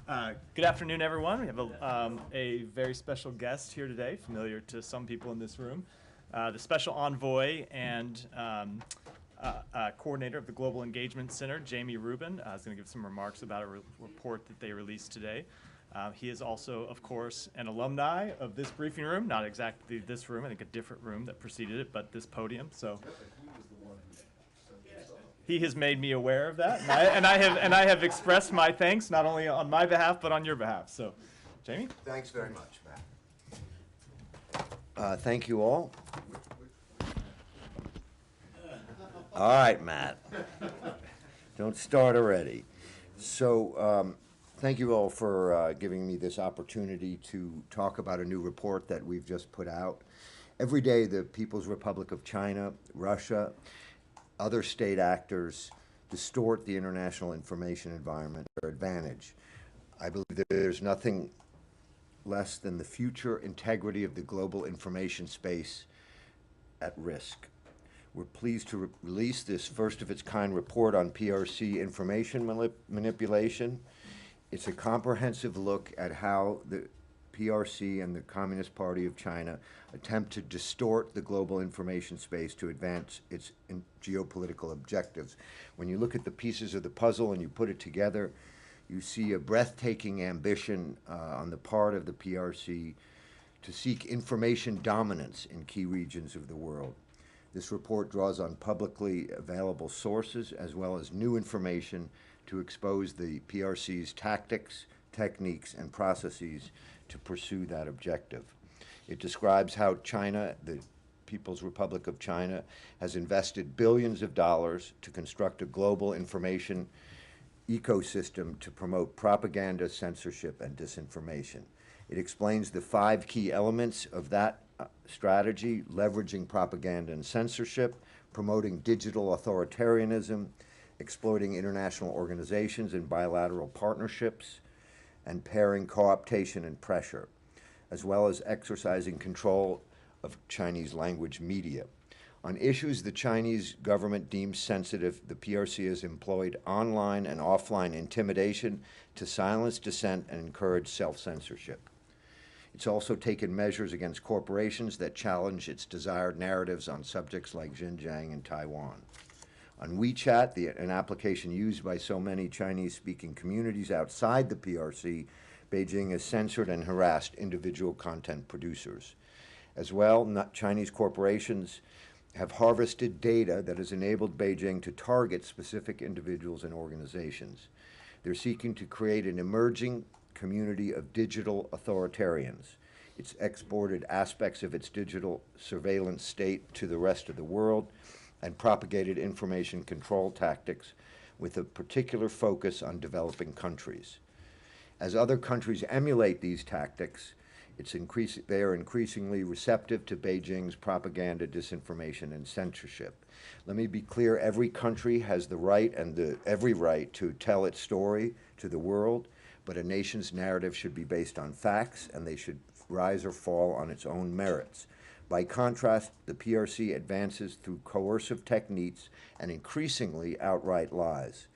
Good afternoon, everyone. We have a very special guest here today, familiar to some people in this room, the Special Envoy and Coordinator of the Global Engagement Center, Jamie Rubin, is going to give some remarks about a report that they released today. He is also, of course, an alumni of this briefing room, not exactly this room, I think a different room that preceded it, but this podium. So he has made me aware of that, and I have expressed my thanks not only on my behalf but on your behalf. So, Jamie. Thanks very much, Matt. Thank you all. All right, Matt. Don't start already. So, thank you all for giving me this opportunity to talk about a new report that we've just put out. Every day, the People's Republic of China, Russia, other state actors distort the international information environment to their advantage. I believe that there's nothing less than the future integrity of the global information space at risk. We're pleased to release this first-of-its-kind report on PRC information manipulation. It's a comprehensive look at how the PRC and the Communist Party of China attempt to distort the global information space to advance its geopolitical objectives. When you look at the pieces of the puzzle and you put it together, you see a breathtaking ambition on the part of the PRC to seek information dominance in key regions of the world. This report draws on publicly available sources as well as new information to expose the PRC's tactics, techniques, and processes to pursue that objective. It describes how China, the People's Republic of China, has invested billions of dollars to construct a global information ecosystem to promote propaganda, censorship, and disinformation. It explains the 5 key elements of that strategy: leveraging propaganda and censorship, promoting digital authoritarianism, exploiting international organizations and bilateral partnerships, and pairing co-optation and pressure, as well as exercising control of Chinese language media. On issues the Chinese government deems sensitive, the PRC has employed online and offline intimidation to silence dissent and encourage self-censorship. It's also taken measures against corporations that challenge its desired narratives on subjects like Xinjiang and Taiwan. On WeChat, an application used by so many Chinese-speaking communities outside the PRC, Beijing has censored and harassed individual content producers. As well, Chinese corporations have harvested data that has enabled Beijing to target specific individuals and organizations. They're seeking to create an emerging community of digital authoritarians. It's exported aspects of its digital surveillance state to the rest of the world and propagated information control tactics with a particular focus on developing countries. As other countries emulate these tactics, they are increasingly receptive to Beijing's propaganda, disinformation, and censorship. Let me be clear, every country has the right and every right to tell its story to the world, but a nation's narrative should be based on facts, and they should rise or fall on its own merits. By contrast, the PRC advances through coercive techniques and increasingly outright lies.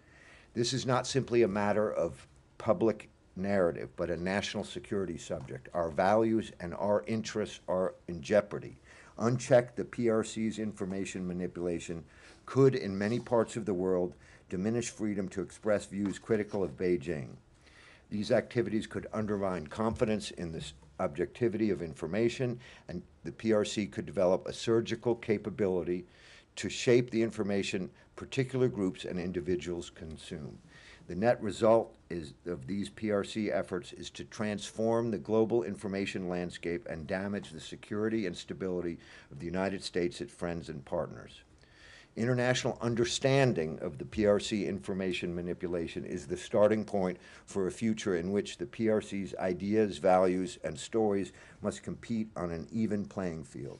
This is not simply a matter of public narrative, but a national security subject. Our values and our interests are in jeopardy. Unchecked, the PRC's information manipulation could, in many parts of the world, diminish freedom to express views critical of Beijing. These activities could undermine confidence in the objectivity of information, and the PRC could develop a surgical capability to shape the information particular groups and individuals consume. The net result of these PRC efforts is to transform the global information landscape and damage the security and stability of the United States, its friends and partners. International understanding of the PRC information manipulation is the starting point for a future in which the PRC's ideas, values, and stories must compete on an even playing field.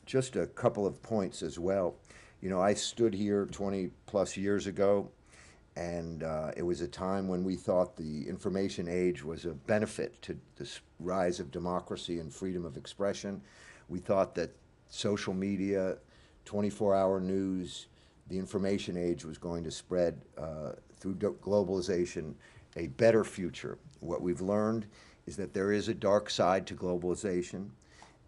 Just a couple of points as well. You know, I stood here 20 plus years ago, and it was a time when we thought the information age was a benefit to this rise of democracy and freedom of expression. We thought that social media, 24-hour news, the information age was going to spread through globalization a better future. What we've learned is that there is a dark side to globalization,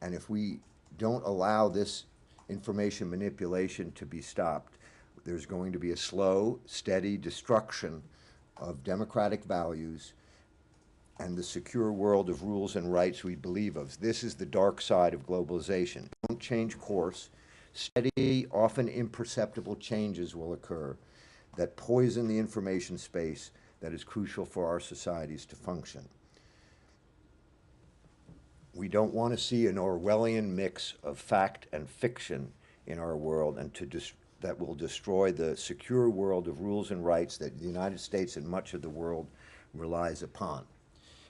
and if we don't allow this information manipulation to be stopped, there's going to be a slow, steady destruction of democratic values and the secure world of rules and rights we believe of. This is the dark side of globalization. Don't change course. Steady, often imperceptible changes will occur that poison the information space that is crucial for our societies to function. We don't want to see an Orwellian mix of fact and fiction in our world, and that will destroy the secure world of rules and rights that the United States and much of the world relies upon.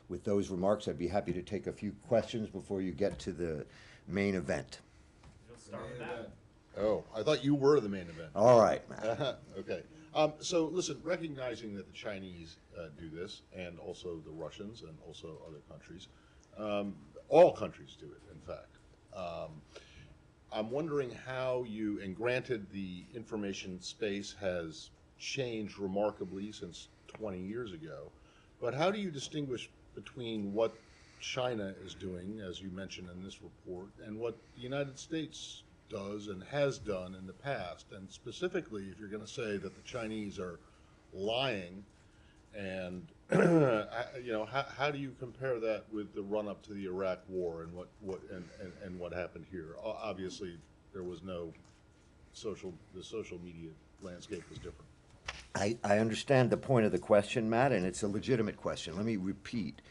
With those remarks, I'd be happy to take a few questions before you get to the main event. You'll start with that. Oh, I thought you were the main event. All right, Matt. Okay. So listen, recognizing that the Chinese do this, and also the Russians, and also other countries, all countries do it, in fact. I'm wondering how you, and granted the information space has changed remarkably since 20 years ago, but how do you distinguish between what China is doing, as you mentioned in this report, and what the United States does and has done in the past? And specifically, if you're going to say that the Chinese are lying, and how do you compare that with the run-up to the Iraq War and what happened here? Obviously, there was no the social media landscape was different. I understand the point of the question, Matt, and it's a legitimate question. Let me repeat.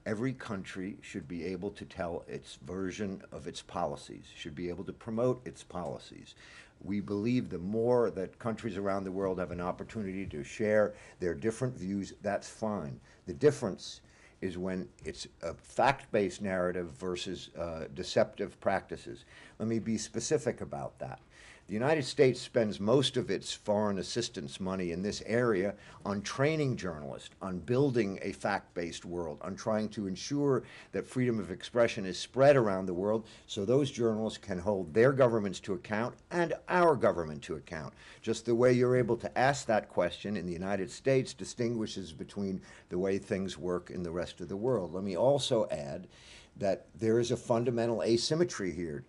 Every country should be able to tell its version of its policies, should be able to promote its policies. We believe the more that countries around the world have an opportunity to share their different views, that's fine. The difference is when it's a fact-based narrative versus deceptive practices. Let me be specific about that. The United States spends most of its foreign assistance money in this area on training journalists, on building a fact-based world, on trying to ensure that freedom of expression is spread around the world so those journalists can hold their governments to account and our government to account. Just the way you're able to ask that question in the United States distinguishes between the way things work in the rest of the world. Let me also add that there is a fundamental asymmetry here.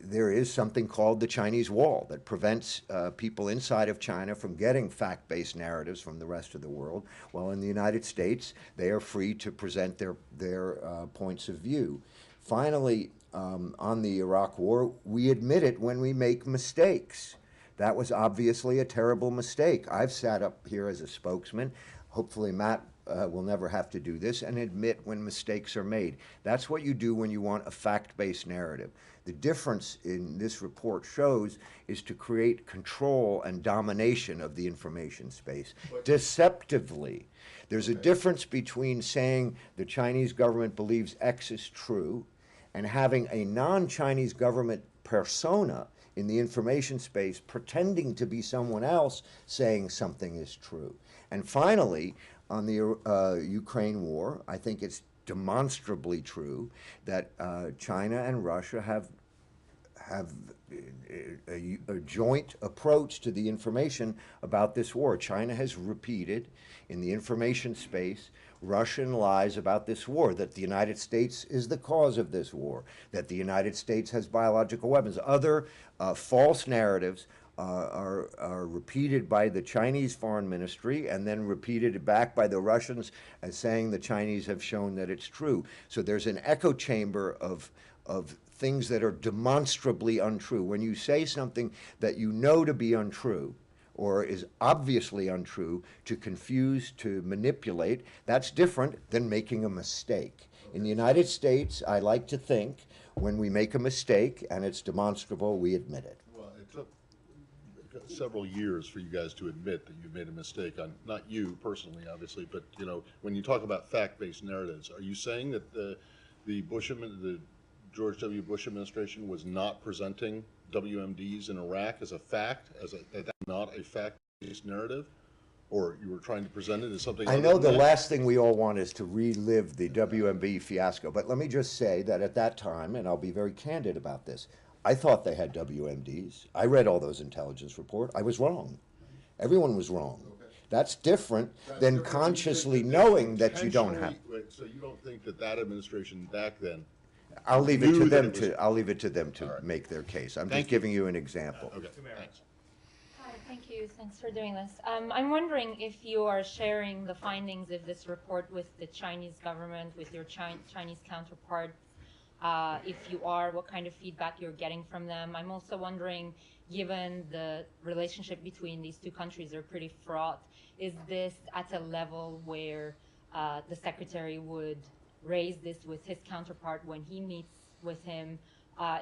There is something called the Chinese wall that prevents people inside of China from getting fact-based narratives from the rest of the world, while in the United States, they are free to present their points of view. Finally, on the Iraq War, we admit it when we make mistakes. That was obviously a terrible mistake. I've sat up here as a spokesman. Hopefully, Matt will never have to do this, and admit when mistakes are made. That's what you do when you want a fact-based narrative. The difference in this report shows is to create control and domination of the information space deceptively. There's a difference between saying the Chinese government believes X is true and having a non-Chinese government persona in the information space pretending to be someone else saying something is true. And finally, on the Ukraine war, I think it's demonstrably true that China and Russia have a joint approach to the information about this war. China has repeated in the information space Russian lies about this war, that the United States is the cause of this war, that the United States has biological weapons. Other false narratives are repeated by the Chinese Foreign Ministry and then repeated back by the Russians as saying the Chinese have shown that it's true. So there's an echo chamber of things that are demonstrably untrue. When you say something that you know to be untrue or is obviously untrue, to confuse, to manipulate, that's different than making a mistake. In the United States, I like to think when we make a mistake and it's demonstrable, we admit it. Well, it took several years for you guys to admit that you made a mistake on, not you personally, obviously, but when you talk about fact-based narratives, are you saying that the George W. Bush administration was not presenting WMDs in Iraq as a fact, not a fact-based narrative? Or you were trying to present it as something I other know than the that? last thing we all want is to relive the WMB fiasco, but let me just say that at that time, and I'll be very candid about this, I thought they had WMDs. I read all those intelligence reports. I was wrong. Everyone was wrong. That's different That's than different. consciously They knowing that you don't have. intentionally- wait, So you don't think that that administration back then? I'll leave it to knew that them it was- to, I'll leave it to them to All right. make their case. I'm Thank just you. giving you an example. Okay, thanks. Hi, thank you. Thanks for doing this. I'm wondering if you are sharing the findings of this report with the Chinese government, with your Chinese counterparts. If you are, what kind of feedback you're getting from them. I'm also wondering, given the relationship between these two countries are pretty fraught, is this at a level where the secretary would raise this with his counterpart when he meets with him?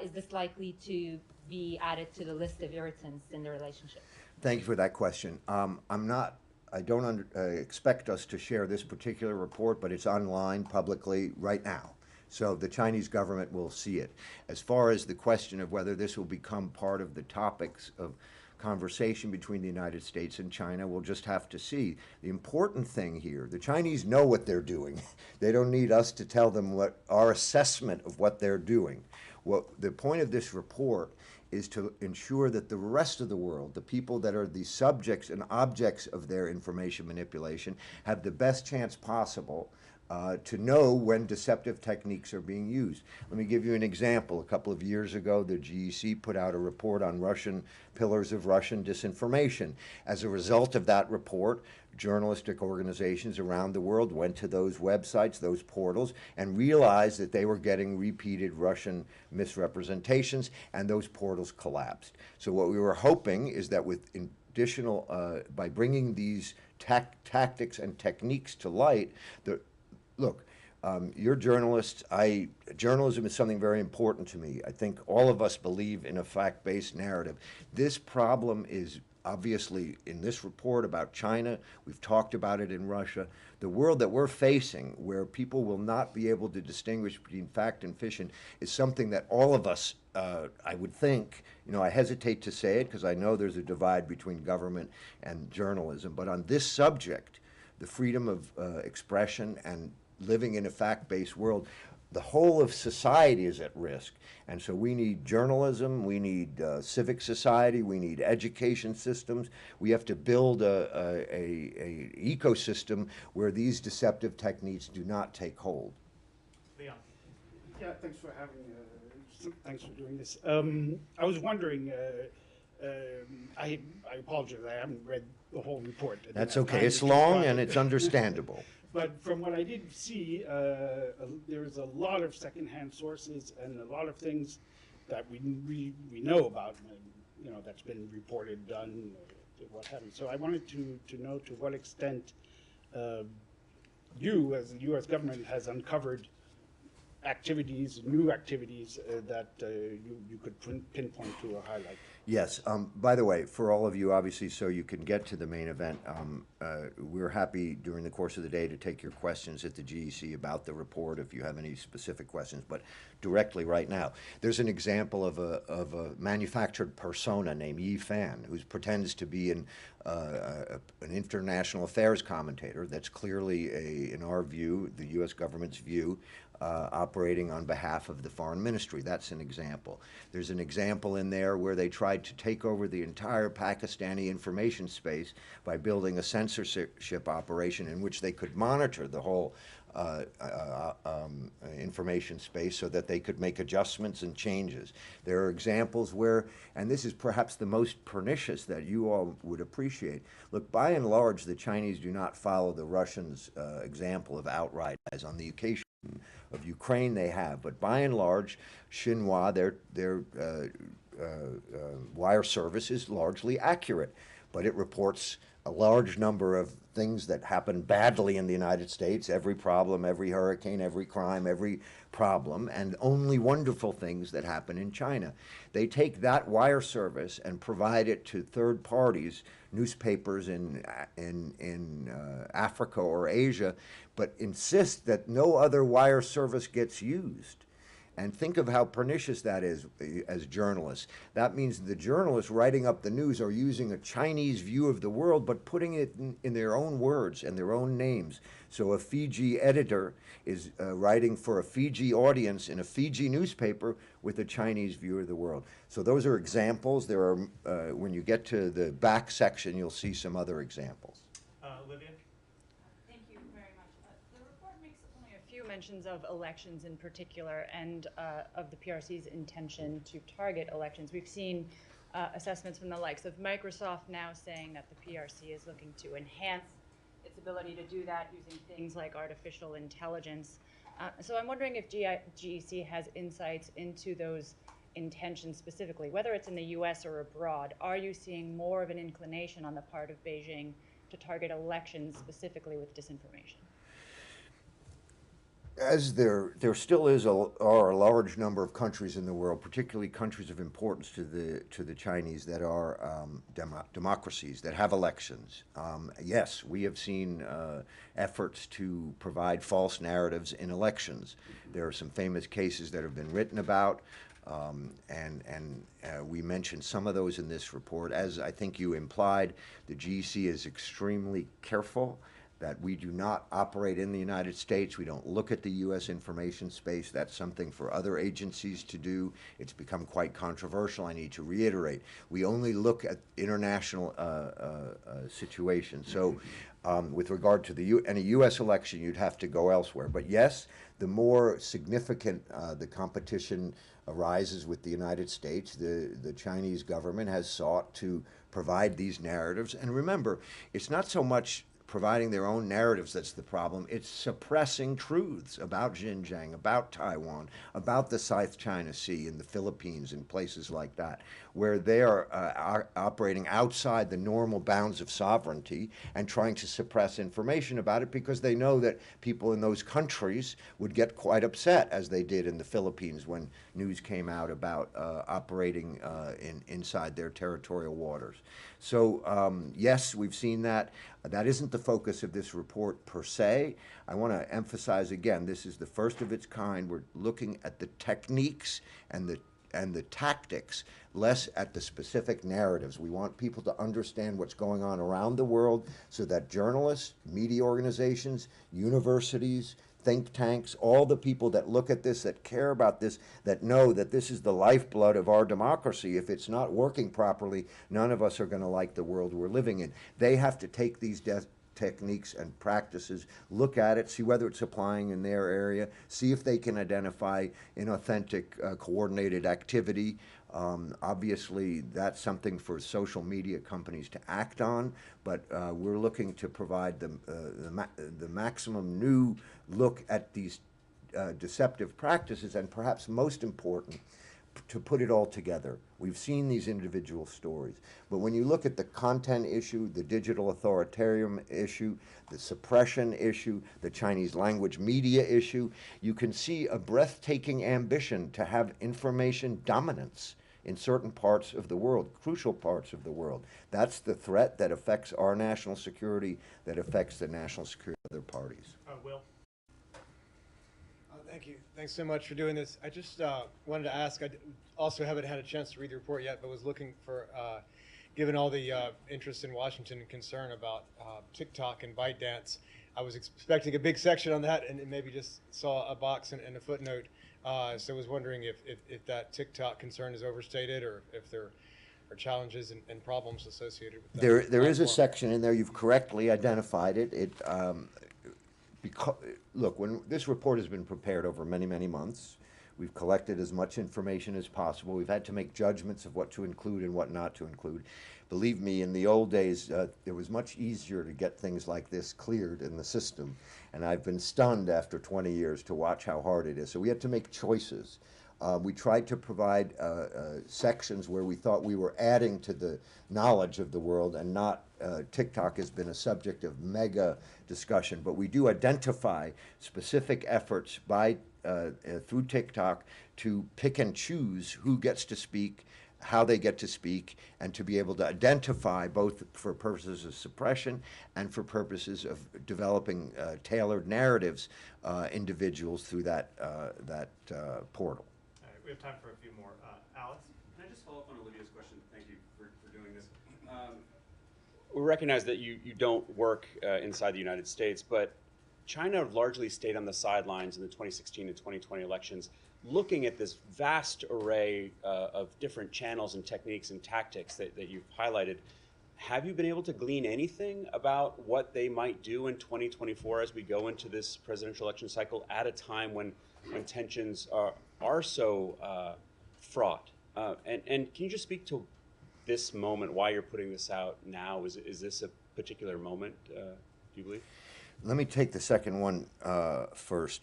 Is this likely to be added to the list of irritants in the relationship? Thank you for that question. I don't expect us to share this particular report, but it's online publicly right now. So the Chinese government will see it. As far as the question of whether this will become part of the topics of conversation between the United States and China, we'll just have to see. The important thing here, the Chinese know what they're doing. They don't need us to tell them what our assessment of what they're doing. The point of this report is to ensure that the rest of the world, the people that are the subjects and objects of their information manipulation, have the best chance possible to know when deceptive techniques are being used. Let me give you an example. A couple of years ago, the GEC put out a report on pillars of Russian disinformation. As a result of that report, journalistic organizations around the world went to those websites, those portals, and realized that they were getting repeated Russian misrepresentations, and those portals collapsed. So what we were hoping is that with additional, by bringing these tactics and techniques to light, look, you're journalists. Journalism is something very important to me. I think all of us believe in a fact-based narrative. This problem is obviously in this report about China. We've talked about it in Russia. The world that we're facing, where people will not be able to distinguish between fact and fiction, is something that all of us, I would think, I hesitate to say it because I know there's a divide between government and journalism, but on this subject, the freedom of expression and living in a fact-based world, the whole of society is at risk. And so we need journalism, we need civic society, we need education systems. We have to build a ecosystem where these deceptive techniques do not take hold. Leon. Yeah, thanks for having, thanks for doing this. I was wondering, I apologize, I haven't read the whole report. I didn't That's have okay. time It's to long try and it. it's understandable. But from what I did see, there's a lot of secondhand sources and a lot of things that we know about, that's been reported, done, what have you. So I wanted to know to what extent you, as the U.S. government, has uncovered new activities that you could pinpoint to or highlight. Yes. By the way, for all of you, obviously, so you can get to the main event, we're happy during the course of the day to take your questions at the GEC about the report if you have any specific questions, but directly right now. There's an example of a manufactured persona named Yi Fan, who pretends to be an international affairs commentator that's clearly, in our view, the U.S. government's view, operating on behalf of the foreign ministry. That's an example. There's an example in there where they tried to take over the entire Pakistani information space by building a censorship operation in which they could monitor the whole information space so that they could make adjustments and changes. There are examples where, and this is perhaps the most pernicious that you all would appreciate. Look, by and large, the Chinese do not follow the Russians' example of outright lies. On the occasion of Ukraine they have, but by and large, Xinhua, their wire service is largely accurate, but it reports a large number of things that happen badly in the United States, every problem, every hurricane, every crime, every problem, and only wonderful things that happen in China. They take that wire service and provide it to third parties, newspapers in Africa or Asia, but insist that no other wire service gets used. And think of how pernicious that is as journalists. That means the journalists writing up the news are using a Chinese view of the world, but putting it in their own words and their own names. So a Fiji editor is writing for a Fiji audience in a Fiji newspaper with a Chinese view of the world. So those are examples. There are, when you get to the back section, you'll see some other examples. Olivia? Thank you very much. The report makes only a few mentions of elections in particular and of the PRC's intention to target elections. We've seen assessments from the likes of Microsoft now saying that the PRC is looking to enhance its ability to do that using things like artificial intelligence. So I'm wondering if GEC has insights into those intentions specifically, whether it's in the US or abroad. Are you seeing more of an inclination on the part of Beijing to target elections specifically with disinformation? As there still are a large number of countries in the world, particularly countries of importance to the Chinese that are democracies that have elections. Yes, we have seen efforts to provide false narratives in elections. There are some famous cases that have been written about, and we mentioned some of those in this report. As I think you implied, the GEC is extremely careful that we do not operate in the United States. We don't look at the U.S. information space. That's something for other agencies to do. It's become quite controversial. I need to reiterate, we only look at international situations. So with regard to any U.S. election, you'd have to go elsewhere. But yes, the more significant the competition arises with the United States, the Chinese government has sought to provide these narratives. And remember, it's not so much providing their own narratives that's the problem. It's suppressing truths about Xinjiang, about Taiwan, about the South China Sea and the Philippines and places like that, where they are operating outside the normal bounds of sovereignty and trying to suppress information about it because they know that people in those countries would get quite upset, as they did in the Philippines when news came out about operating inside their territorial waters. So yes, we've seen that. That isn't the focus of this report per se. I want to emphasize again, this is the first of its kind. We're looking at the techniques and the tactics, less at the specific narratives. We want people to understand what's going on around the world so that journalists, media organizations, universities, think tanks, all the people that look at this, that care about this, that know that this is the lifeblood of our democracy. If it's not working properly, none of us are going to like the world we're living in. They have to take these techniques and practices, look at it, see whether it's applying in their area, see if they can identify inauthentic, coordinated activity. Obviously, that's something for social media companies to act on, but we're looking to provide the maximum new look at these deceptive practices, and perhaps most important, to put it all together. We've seen these individual stories, but when you look at the content issue, the digital authoritarian issue, the suppression issue, the Chinese language media issue, you can see a breathtaking ambition to have information dominance in certain parts of the world, crucial parts of the world. That's the threat that affects our national security, that affects the national security of other parties. Will? Thank you. Thanks so much for doing this. I just wanted to ask, I also haven't had a chance to read the report yet, but was looking for, given all the interest in Washington and concern about TikTok and ByteDance, I was expecting a big section on that and maybe just saw a box and a footnote. So I was wondering if that TikTok concern is overstated or if there are challenges and problems associated with that. There is a section in there, you've correctly identified it. Look, when this report has been prepared over many, many months, we've collected as much information as possible. We've had to make judgments of what to include and what not to include. Believe me, in the old days, it was much easier to get things like this cleared in the system. And I've been stunned after 20 years to watch how hard it is. So we had to make choices. We tried to provide sections where we thought we were adding to the knowledge of the world and not TikTok has been a subject of mega discussion, but we do identify specific efforts by through TikTok to pick and choose who gets to speak, how they get to speak, and to be able to identify both for purposes of suppression and for purposes of developing tailored narratives individuals through that portal. All right, we have time for a few more. Alex? Can I just follow up on Olivia's question? Thank you for doing this. We recognize that you don't work inside the United States, but China largely stayed on the sidelines in the 2016 and 2020 elections, looking at this vast array of different channels and techniques and tactics that you've highlighted. have you been able to glean anything about what they might do in 2024 as we go into this presidential election cycle at a time when tensions are so fraught? And can you just speak to this moment, why you're putting this out now? Is this a particular moment, do you believe? Let me take the second one first.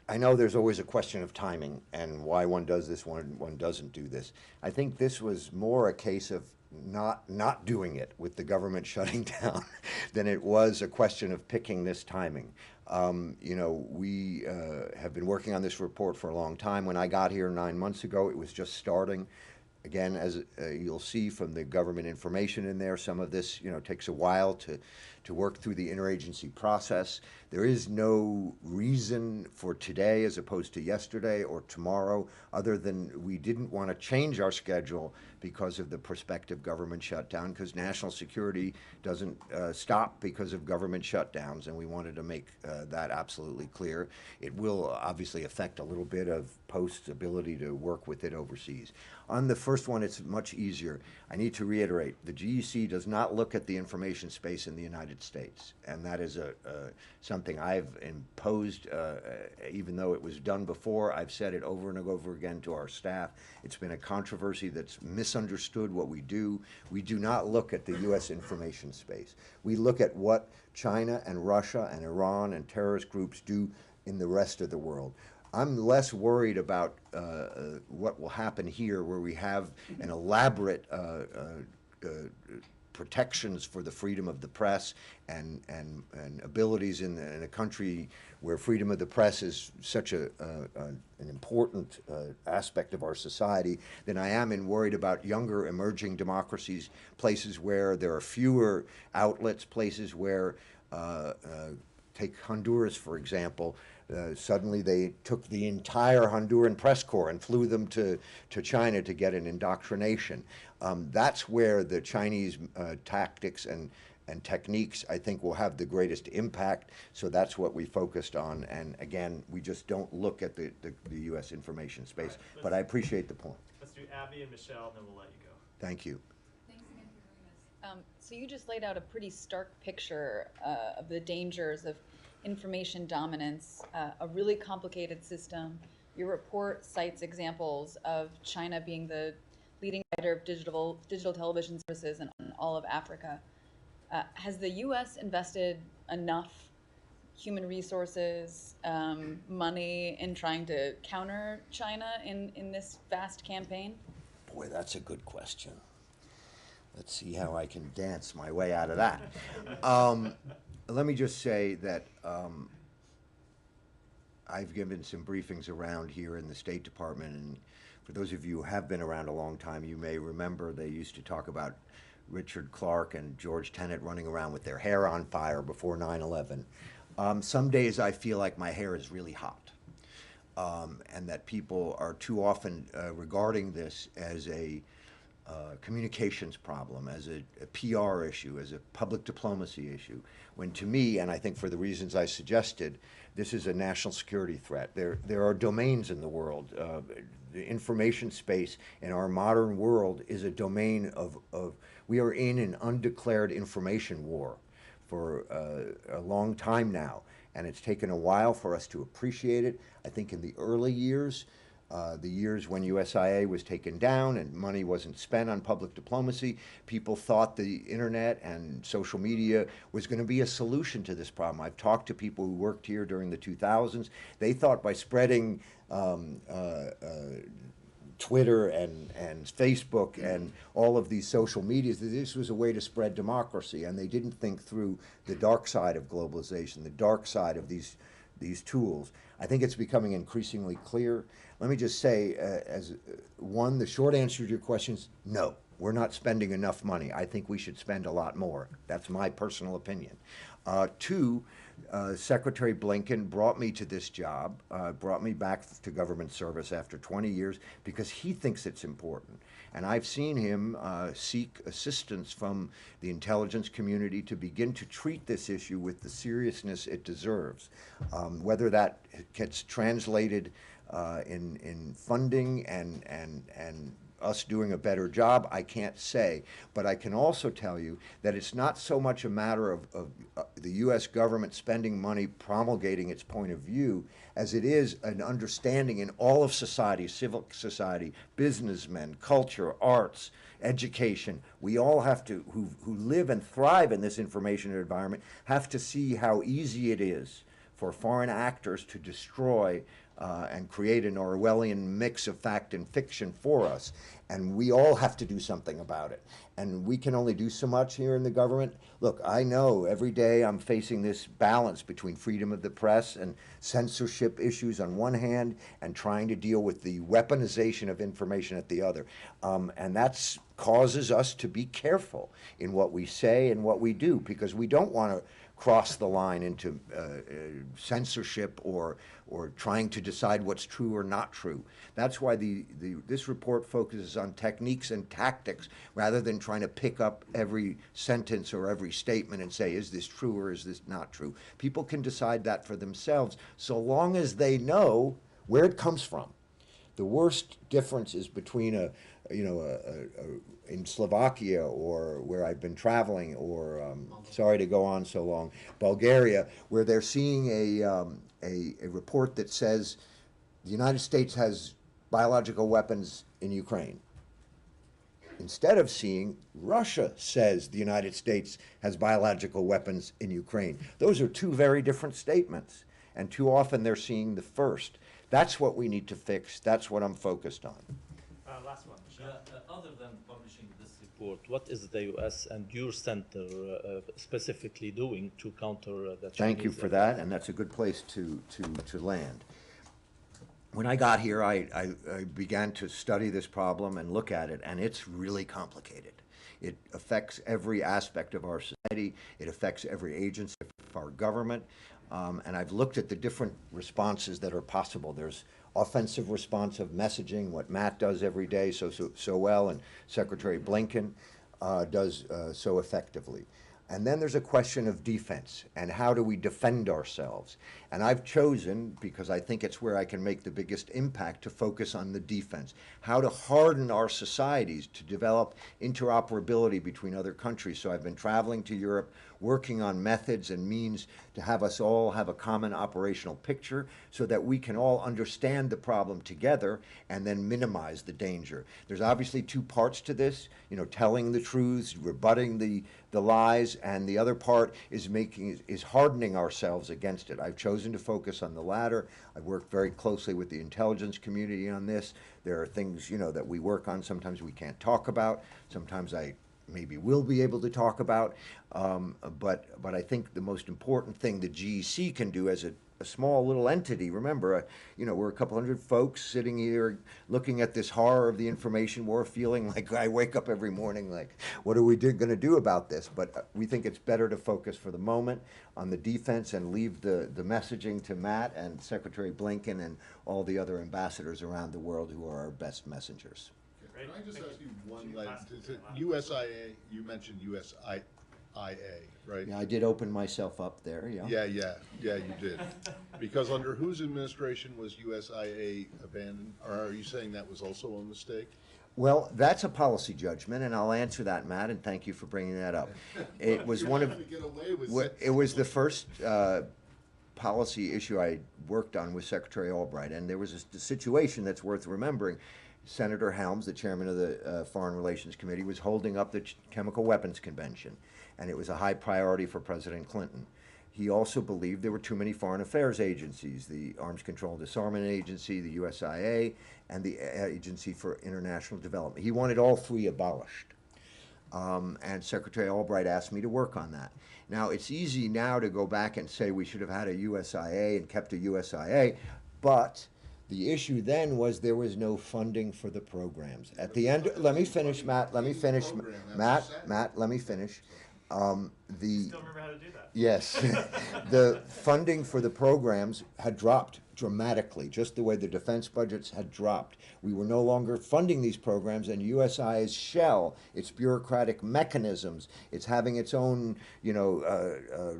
I know there's always a question of timing and why one does this, one doesn't do this. I think this was more a case of not doing it with the government shutting down than it was a question of picking this timing. You know, we have been working on this report for a long time. When I got here 9 months ago, it was just starting. Again, as you'll see from the government information in there, some of this, you know, takes a while to work through the interagency process. There is no reason for today as opposed to yesterday or tomorrow, other than we didn't want to change our schedule because of the prospective government shutdown, because national security doesn't stop because of government shutdowns, and we wanted to make that absolutely clear. It will obviously affect a little bit of Post's ability to work with it overseas. On the first one, it's much easier. I need to reiterate, the GEC does not look at the information space in the United States, and that is something I've imposed, even though it was done before. I've said it over and over again to our staff. It's been a controversy that's misunderstood what we do. We do not look at the U.S. information space. We look at what China and Russia and Iran and terrorist groups do in the rest of the world. I'm less worried about what will happen here, where we have an elaborate protections for the freedom of the press and abilities in a country where freedom of the press is such an important aspect of our society, than I am worried about younger emerging democracies, places where there are fewer outlets, places where, take Honduras, for example. Suddenly they took the entire Honduran press corps and flew them to China to get an indoctrination. That's where the Chinese tactics and techniques, I think, will have the greatest impact. So that's what we focused on. And again, we just don't look at the U.S. information space. Right, but I appreciate the point. Let's do Abby and Michelle, and then we'll let you go. Thank you. Thanks again for doing this. So you just laid out a pretty stark picture of the dangers of information dominance, a really complicated system. Your report cites examples of China being the leading provider of digital television services in all of Africa. Has the U.S. invested enough human resources, money in trying to counter China in this vast campaign? Boy, that's a good question. Let's see how I can dance my way out of that. Let me just say that I've given some briefings around here in the State Department, and for those of you who have been around a long time, you may remember they used to talk about Richard Clarke and George Tenet running around with their hair on fire before 9/11. Some days I feel like my hair is really hot, and that people are too often regarding this as a communications problem, as a PR issue, as a public diplomacy issue, when to me, and I think for the reasons I suggested, this is a national security threat. There are domains in the world. The information space in our modern world is a domain of we are in an undeclared information war for a long time now, and it's taken a while for us to appreciate it. I think in the early years, the years when USIA was taken down and money wasn't spent on public diplomacy, people thought the internet and social media was going to be a solution to this problem. I've talked to people who worked here during the 2000s. They thought by spreading Twitter and Facebook and all of these social medias, that this was a way to spread democracy, and they didn't think through the dark side of globalization, the dark side of these tools. I think it's becoming increasingly clear. Let me just say, the short answer to your question is no. We're not spending enough money. I think we should spend a lot more. That's my personal opinion. Two, Secretary Blinken brought me to this job, brought me back to government service after 20 years because he thinks it's important. And I've seen him seek assistance from the intelligence community to begin to treat this issue with the seriousness it deserves. Whether that gets translated in funding and us doing a better job? I can't say. But I can also tell you that it's not so much a matter of the U.S. government spending money promulgating its point of view as it is an understanding in all of society, civil society, businessmen, culture, arts, education. We all have to, who live and thrive in this information environment, have to see how easy it is for foreign actors to destroy and create an Orwellian mix of fact and fiction for us. And we all have to do something about it. And we can only do so much here in the government. Look, I know every day I'm facing this balance between freedom of the press and censorship issues on one hand and trying to deal with the weaponization of information at the other. And that causes us to be careful in what we say and what we do, because we don't want to cross the line into censorship or trying to decide what's true or not true. That's why this report focuses on techniques and tactics rather than trying to pick up every sentence or every statement and say, is this true or is this not true? People can decide that for themselves so long as they know where it comes from. The worst difference is between in Slovakia or where I've been traveling, or sorry to go on so long, Bulgaria, where they're seeing a report that says the United States has biological weapons in Ukraine, instead of seeing Russia says the United States has biological weapons in Ukraine. Those are two very different statements, and too often they're seeing the first. That's what we need to fix. That's what I'm focused on. Last one, Michelle. Other than publishing this report, what is the U.S. and your center specifically doing to counter the Chinese? Thank you for that, and that's a good place to land. When I got here, I began to study this problem and look at it, and it's really complicated. It affects every aspect of our society. It affects every agency of our government. And I've looked at the different responses that are possible. There's offensive responsive messaging, what Matt does every day so well, and Secretary Blinken does so effectively. And then there's a question of defense, and how do we defend ourselves? And I've chosen, because I think it's where I can make the biggest impact, to focus on the defense. How to harden our societies to develop interoperability between other countries. So I've been traveling to Europe, working on methods and means to have us all have a common operational picture so that we can all understand the problem together and then minimize the danger. There's obviously two parts to this, telling the truths, rebutting the lies, and the other part is hardening ourselves against it. I've chosen to focus on the latter. I've worked very closely with the intelligence community on this. There are things, that we work on sometimes we can't talk about. Sometimes I maybe will be able to talk about. But I think the most important thing the GEC can do as a small little entity, remember, we're a couple hundred folks sitting here looking at this horror of the information war, feeling like I wake up every morning like, what are we going to do about this? But we think it's better to focus for the moment on the defense and leave the messaging to Matt and Secretary Blinken and all the other ambassadors around the world who are our best messengers. Can I just ask you one, USIA, you mentioned USIA, right? Yeah, I did open myself up there, yeah. Yeah, you did. Because under whose administration was USIA abandoned? Or are you saying that was also a mistake? Well, that's a policy judgment, and I'll answer that, Matt, and thank you for bringing that up. It was it was the first policy issue I worked on with Secretary Albright, and there was a situation that's worth remembering. Senator Helms, the chairman of the Foreign Relations Committee, was holding up the Chemical Weapons Convention, and it was a high priority for President Clinton. He also believed there were too many foreign affairs agencies, the Arms Control and Disarmament Agency, the USIA, and the Agency for International Development. He wanted all three abolished. And Secretary Albright asked me to work on that. Now, it's easy now to go back and say we should have had a USIA and kept a USIA, but the issue then was there was no funding for the programs. At the end, let me finish, Matt, let me finish. Matt, let me finish. Still remember how to do that. Yes. The funding for the programs had dropped dramatically, just the way the defense budgets had dropped. We were no longer funding these programs, and USI's shell, its bureaucratic mechanisms, it's having its own,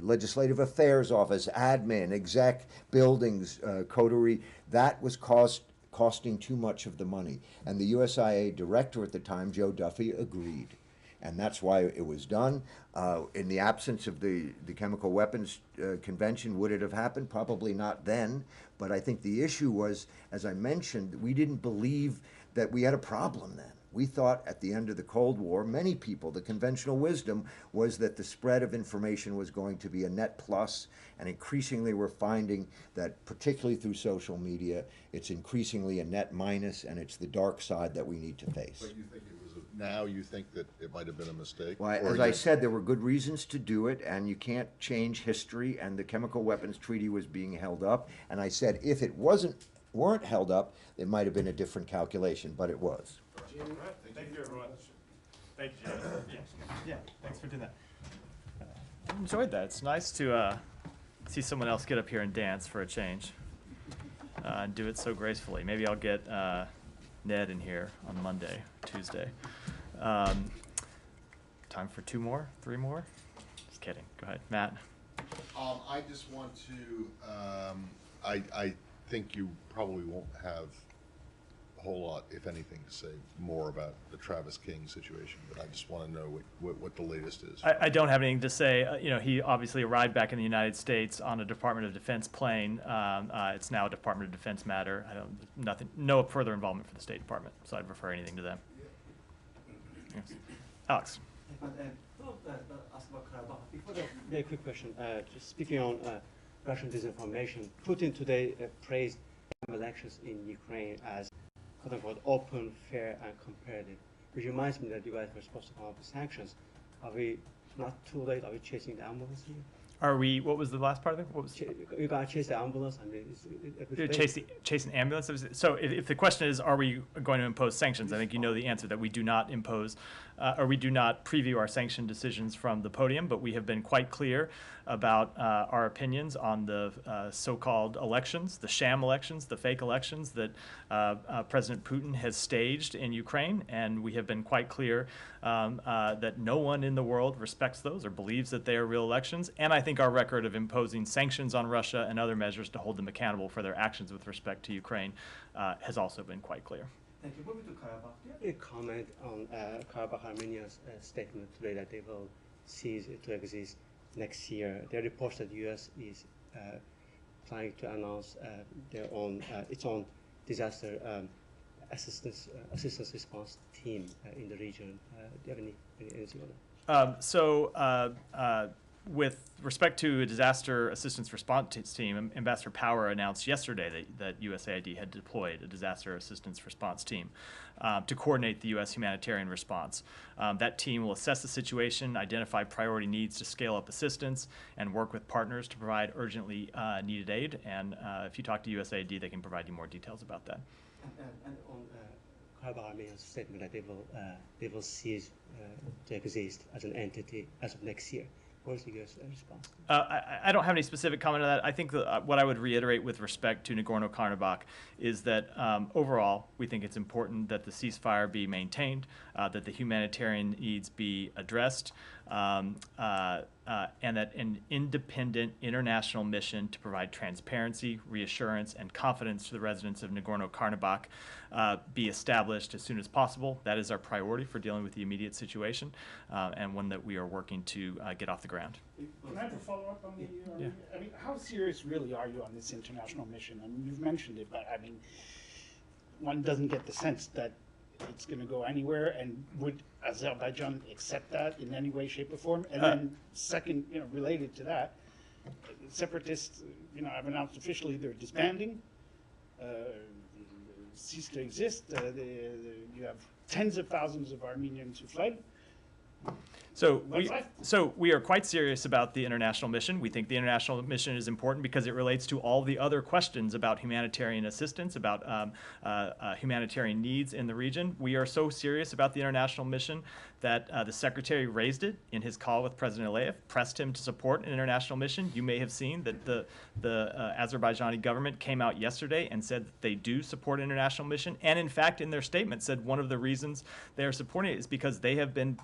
legislative affairs office, admin, exec, buildings, coterie, that was costing too much of the money. And the USIA director at the time, Joe Duffy, agreed. And that's why it was done. In the absence of the Chemical Weapons Convention, would it have happened? Probably not then. But I think the issue was, as I mentioned, we didn't believe that we had a problem then. We thought at the end of the Cold War, many people, the conventional wisdom was that the spread of information was going to be a net plus, and increasingly we're finding that, particularly through social media, it's increasingly a net minus, and it's the dark side that we need to face. But you think it was now you think that it might have been a mistake? Well, Or as I you- said, there were good reasons to do it, and you can't change history, and the Chemical Weapons Treaty was being held up, and I said if it weren't held up, it might have been a different calculation, but it was. Thank you, everyone. Thank you, Jay. Yeah, thanks for doing that. I enjoyed that. It's nice to see someone else get up here and dance for a change, and do it so gracefully. Maybe I'll get Ned in here on Monday, Tuesday. Time for 2 more, 3 more? Just kidding. Go ahead, Matt. I just want to, I think you probably won't have a whole lot, if anything, to say more about the Travis King situation, but I just want to know what the latest is. I don't have anything to say. You know, he obviously arrived back in the United States on a Department of Defense plane. It's now a Department of Defense matter. No further involvement for the State Department, so I'd refer anything to them. Yes. Alex. Ask about Karabakh. Before that, very quick question. Just speaking on Russian disinformation, Putin today praised elections in Ukraine as quote-unquote open, fair, and competitive, which reminds me that you guys were supposed to come up with sanctions. Are we not too late? Are we chasing the ambulance here? Are we? What was the last part of it? What was? You gotta chase the ambulance. I mean, chase an ambulance. So if the question is, are we going to impose sanctions? I think you know the answer that we do not impose, or we do not preview our sanction decisions from the podium. But we have been quite clear about our opinions on the so-called elections, the sham elections, the fake elections that President Putin has staged in Ukraine, and we have been quite clear that no one in the world respects those or believes that they are real elections. And I think our record of imposing sanctions on Russia and other measures to hold them accountable for their actions with respect to Ukraine has also been quite clear. thank you. Moving to Karabakh, do you have a comment on Karabakh Armenia's statement today that they will cease to exist next year? There are reports that the U.S. is planning to announce its own disaster assistance response team in the region. Do you have anything on that? With respect to a disaster assistance response team, Ambassador Power announced yesterday that USAID had deployed a disaster assistance response team to coordinate the U.S. humanitarian response. That team will assess the situation, identify priority needs to scale up assistance, and work with partners to provide urgently needed aid. And if you talk to USAID, they can provide you more details about that. And on Karabakh Armenia's statement that they will cease to exist as an entity as of next year. What is the U.S. response? I don't have any specific comment on that. I think what I would reiterate with respect to Nagorno-Karabakh is that overall, we think it's important that the ceasefire be maintained, that the humanitarian needs be addressed, and that an independent international mission to provide transparency, reassurance, and confidence to the residents of Nagorno-Karabakh be established as soon as possible. That is our priority for dealing with the immediate situation, and one that we are working to get off the ground. Can I have a follow-up on the, Yeah. I mean, how serious really are you on this international mission? I mean, you've mentioned it, but I mean, one doesn't get the sense that it's going to go anywhere, and would Azerbaijan accept that in any way, shape, or form? And then second, related to that, separatists, have announced officially they're disbanding, cease to exist. You have tens of thousands of Armenians who fled. So we are quite serious about the international mission. We think the international mission is important because it relates to all the other questions about humanitarian assistance, about humanitarian needs in the region. We are so serious about the international mission that the Secretary raised it in his call with President Aliyev, pressed him to support an international mission. You may have seen that the Azerbaijani government came out yesterday and said that they do support an international mission, and in fact in their statement said one of the reasons they are supporting it is because they have been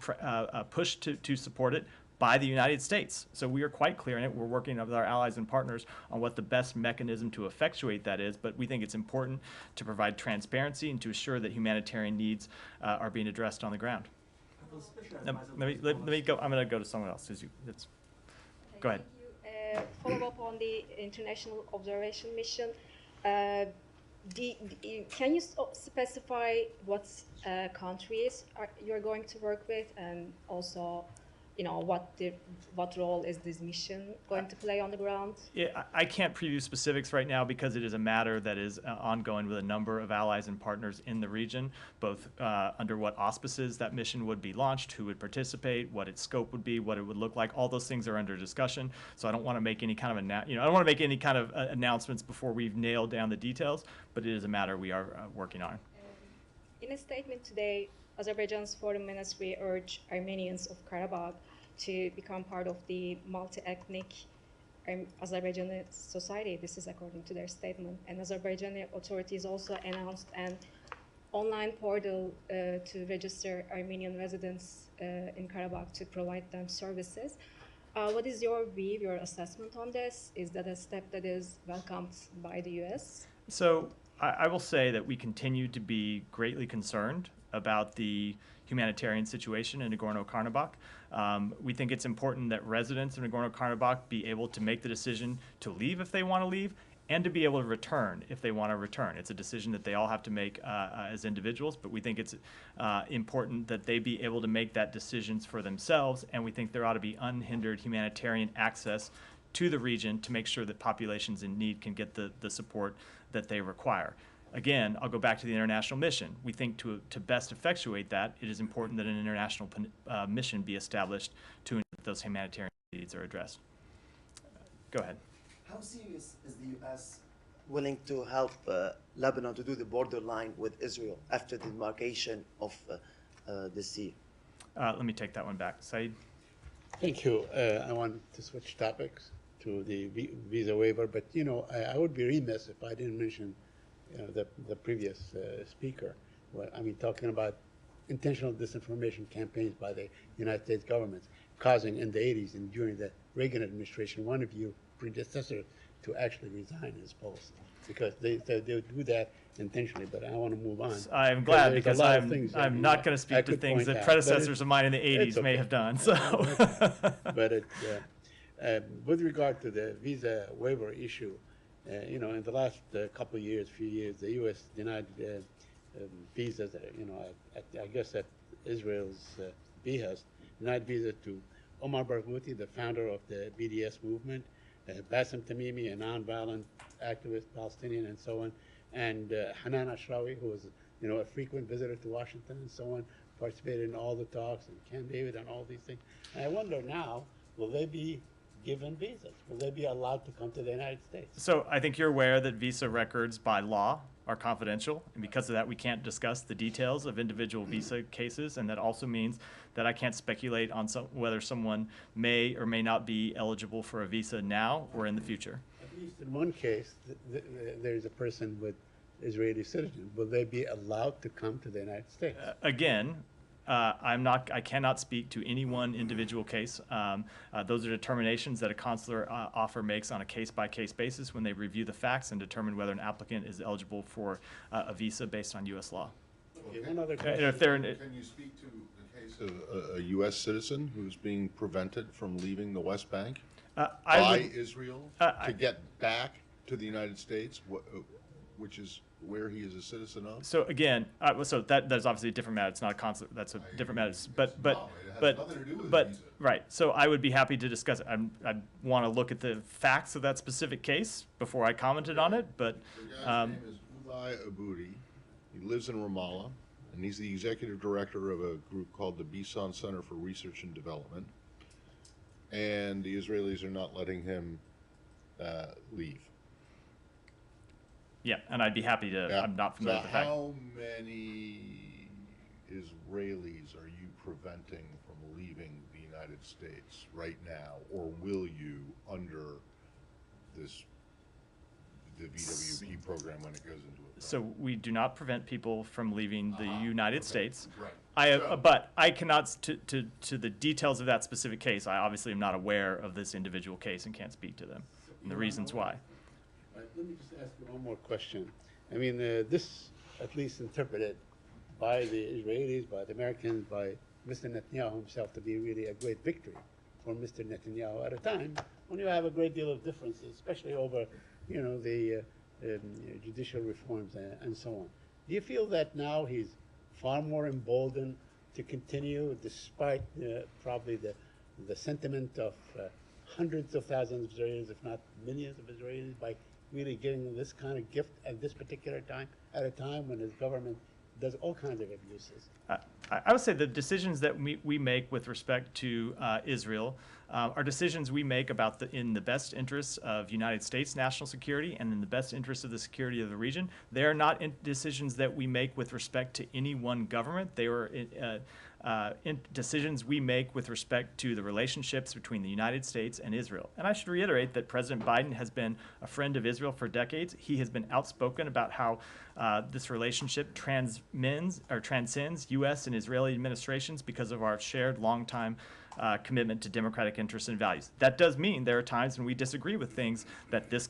pushed to support it by the United States. So we are quite clear in it. We're working with our allies and partners on what the best mechanism to effectuate that is, but we think it's important to provide transparency and to assure that humanitarian needs are being addressed on the ground. Let me go. I'm going to go to someone else. Go ahead. Follow up on the international observation mission. Can you specify what countries you're going to work with, and also, what role is this mission going to play on the ground? Yeah, I can't preview specifics right now because it is a matter that is ongoing with a number of allies and partners in the region, both under what auspices that mission would be launched, who would participate, what its scope would be, what it would look like. All those things are under discussion. So I don't want to make any kind of I don't want to make any kind of announcements before we've nailed down the details. But it is a matter we are working on. In a statement today, Azerbaijan's foreign ministry urged Armenians of Karabakh to become part of the multi-ethnic Azerbaijani society. This is according to their statement. And Azerbaijani authorities also announced an online portal to register Armenian residents in Karabakh to provide them services. What is your view, your assessment on this? Is that a step that is welcomed by the U.S.? So I will say that we continue to be greatly concerned about the humanitarian situation in Nagorno-Karabakh. We think it's important that residents of Nagorno-Karabakh be able to make the decision to leave if they want to leave, and to be able to return if they want to return. It's a decision that they all have to make as individuals, but we think it's important that they be able to make that decisions for themselves, and we think there ought to be unhindered humanitarian access to the region to make sure that populations in need can get the support that they require. Again, I'll go back to the international mission. We think to best effectuate that, it is important that an international mission be established to ensure that those humanitarian needs are addressed. Go ahead. How serious is the U.S. willing to help Lebanon to do the borderline with Israel after the demarcation of the sea? Let me take that one back. Saeed? Thank you. I want to switch topics to the visa waiver, but I would be remiss if I didn't mention the previous speaker. Well, I mean, talking about intentional disinformation campaigns by the United States government, causing in the 80s and during the Reagan administration, one of your predecessors to actually resign his post because they do that intentionally. But I want to move on. I'm glad because I'm not going to speak to things that predecessors of mine in the 80s may have done. So, but with regard to the visa waiver issue, in the last few years, the U.S. denied visas. I guess at Israel's behest, denied visas to Omar Barghouti, the founder of the BDS movement, Bassem Tamimi, a nonviolent activist, Palestinian, and so on, and Hanan Ashrawi, who was a frequent visitor to Washington and so on, participated in all the talks, and Camp David and all these things. And I wonder now, will they be given visas? Will they be allowed to come to the United States? So I think you're aware that visa records by law are confidential, and because of that we can't discuss the details of individual visa cases, and that also means that I can't speculate on whether someone may or may not be eligible for a visa now or in the future. At least in one case, there's a person with Israeli citizenship. Will they be allowed to come to the United States? Again, I cannot speak to any one individual case. Those are determinations that a consular offer makes on a case-by-case basis when they review the facts and determine whether an applicant is eligible for a visa based on U.S. law. Okay, one other question. Can you speak to the case of a U.S. citizen who's being prevented from leaving the West Bank by Israel to get back to the United States, which is where he is a citizen of? So again, so that is obviously a different matter. It's not a consular. That's a different matter. But right. So I would be happy to discuss it. I want to look at the facts of that specific case before I commented on it. But the guy's name is Uday Aboudi. He lives in Ramallah, and he's the executive director of a group called the Bison Center for Research and Development. And the Israelis are not letting him leave. Yeah, and I'd be happy to. Yeah. I'm not familiar with the fact. How many Israelis are you preventing from leaving the United States right now, or will you under the VWP program when it goes into effect? So we do not prevent people from leaving the United States. Right. But I cannot, to the details of that specific case, I obviously am not aware of this individual case and can't speak to them and the reasons why. Right, let me just ask you one more question. I mean, this, at least interpreted by the Israelis, by the Americans, by Mr. Netanyahu himself, to be really a great victory for Mr. Netanyahu at a time when you have a great deal of differences, especially over, you know, the judicial reforms and so on. Do you feel that now he's far more emboldened to continue, despite probably the sentiment of hundreds of thousands of Israelis, if not millions of Israelis, by really giving this kind of gift at this particular time, at a time when his government does all kinds of abuses? I would say the decisions that we make with respect to Israel are decisions we make about in the best interests of United States national security and in the best interest of the security of the region. They are not decisions that we make with respect to any one government. They are decisions we make with respect to the relationships between the United States and Israel. And I should reiterate that President Biden has been a friend of Israel for decades. He has been outspoken about how this relationship transcends U.S. and Israeli administrations because of our shared longtime commitment to democratic interests and values. That does mean there are times when we disagree with things that this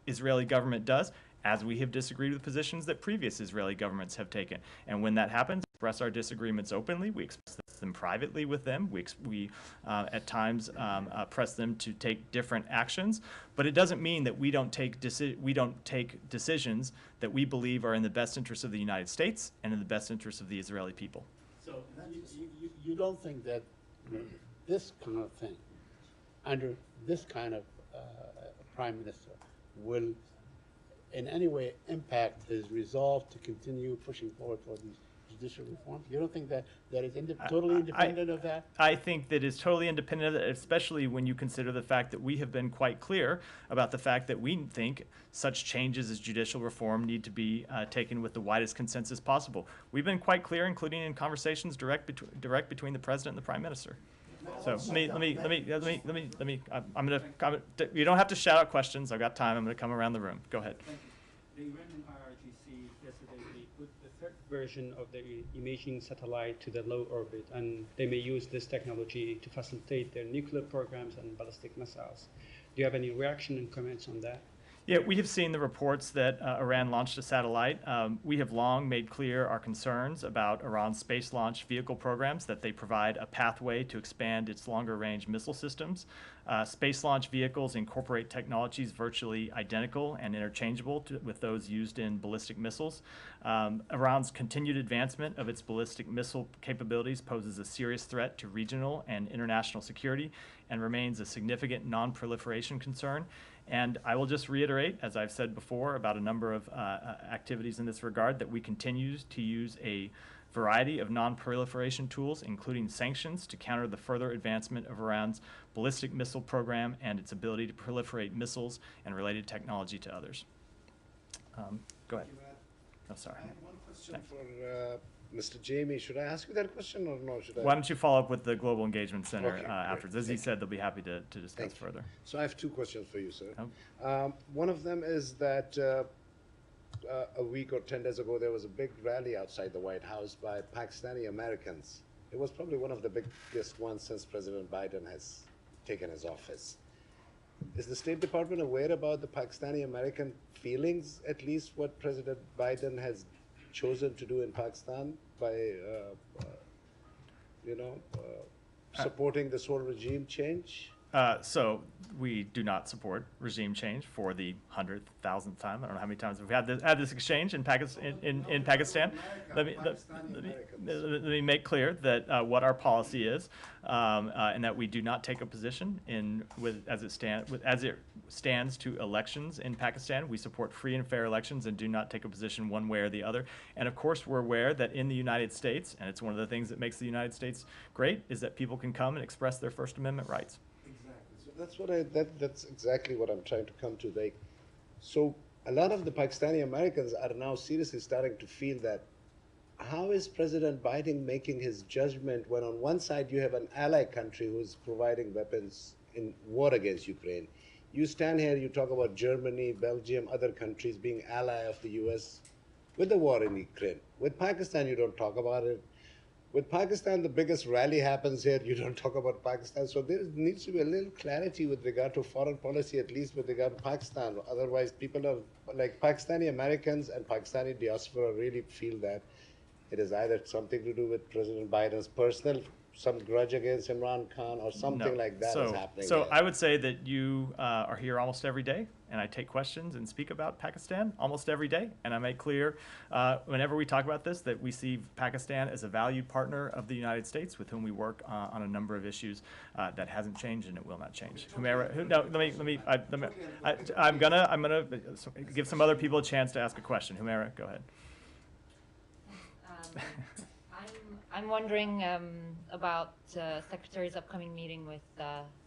Israeli government does, as we have disagreed with positions that previous Israeli governments have taken. And when that happens, we express our disagreements openly. We express them privately with them. We at times press them to take different actions. But it doesn't mean that we don't take decisions that we believe are in the best interest of the United States and in the best interest of the Israeli people. So you don't think that this kind of thing, under this kind of prime minister, will in any way impact his resolve to continue pushing forward for these judicial reforms? You don't think that is totally independent of that? I think that is totally independent of that, especially when you consider the fact that we have been quite clear about the fact that we think such changes as judicial reform need to be taken with the widest consensus possible. We've been quite clear, including in conversations direct between the president and the prime minister. So let me. I'm gonna. You don't have to shout out questions. I've got time. I'm gonna come around the room. Go ahead. Thank you. The Iranian IRGC yesterday they put the third version of the imaging satellite to the low orbit, and they may use this technology to facilitate their nuclear programs and ballistic missiles. Do you have any reaction and comments on that? Yeah, we have seen the reports that Iran launched a satellite. We have long made clear our concerns about Iran's space launch vehicle programs, that they provide a pathway to expand its longer-range missile systems. Space launch vehicles incorporate technologies virtually identical and interchangeable with those used in ballistic missiles. Iran's continued advancement of its ballistic missile capabilities poses a serious threat to regional and international security and remains a significant non-proliferation concern. And I will just reiterate, as I've said before, about a number of activities in this regard, that we continue to use a variety of non-proliferation tools, including sanctions, to counter the further advancement of Iran's ballistic missile program and its ability to proliferate missiles and related technology to others. Go ahead. Oh, sorry. I have one question for Mr. Jamie. Should I ask you that question or no? Should I? Why don't you follow up with the Global Engagement Center Okay, afterwards? As he said, they'll be happy to discuss further. So I have two questions for you, sir. Oh. One of them is that a week or 10 days ago, there was a big rally outside the White House by Pakistani Americans. It was probably one of the biggest ones since President Biden has taken his office. Is the State Department aware about the Pakistani American feelings, at least what President Biden has chosen to do in Pakistan by, supporting this whole regime change? So we do not support regime change for the 100,000th time. I don't know how many times we've had this exchange in Pakistan. Let me make clear that what our policy is, and that we do not take a position as it stands to elections in Pakistan. We support free and fair elections and do not take a position one way or the other. And of course, we're aware that in the United States, and it's one of the things that makes the United States great, is that people can come and express their First Amendment rights. That's exactly what I'm trying to come to. So a lot of the Pakistani Americans are now seriously starting to feel that how is President Biden making his judgment when on one side you have an ally country who's providing weapons in war against Ukraine. You stand here, you talk about Germany, Belgium, other countries being ally of the U.S. with the war in Ukraine. With Pakistan, you don't talk about it. With Pakistan, the biggest rally happens here. You don't talk about Pakistan. So there needs to be a little clarity with regard to foreign policy, at least with regard to Pakistan. Otherwise, people are like Pakistani Americans and Pakistani diaspora really feel that it is either something to do with President Biden's personal, some grudge against Imran Khan or something like that is happening. So here. I would say that you are here almost every day, and I take questions and speak about Pakistan almost every day. And I make clear whenever we talk about this that we see Pakistan as a valued partner of the United States with whom we work on a number of issues. That hasn't changed and it will not change. I'm gonna give some other people a chance to ask a question. Humaira, go ahead. I'm wondering about Secretary's upcoming meeting with